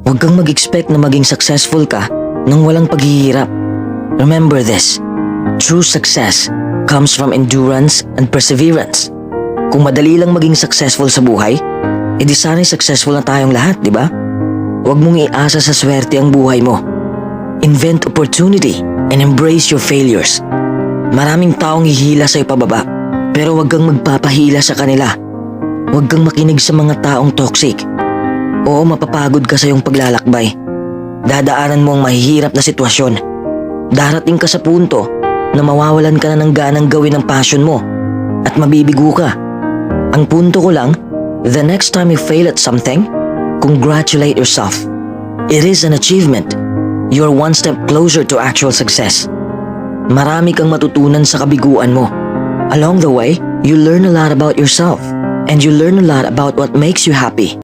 Huwag kang mag-expect na maging successful ka nang walang paghihirap. Remember this, true success comes from endurance and perseverance. Kung madali lang maging successful sa buhay, edi sana'y successful na tayong lahat, di ba? Huwag mong iasa sa swerte ang buhay mo. Invent opportunity and embrace your failures. Maraming taong hihila sa'yo pababa, pero huwag kang magpapahila sa kanila. Huwag kang makinig sa mga taong toxic. Oo, mapapagod ka sa iyong paglalakbay. Dadaanan mo ang mahihirap na sitwasyon. Darating ka sa punto na mawawalan ka na ng ganang gawin ang passion mo at mabibigo ka. Ang punto ko lang, the next time you fail at something, congratulate yourself. It is an achievement. You're one step closer to actual success. Marami kang matutunan sa kabiguan mo. Along the way, you learn a lot about yourself and you learn a lot about what makes you happy.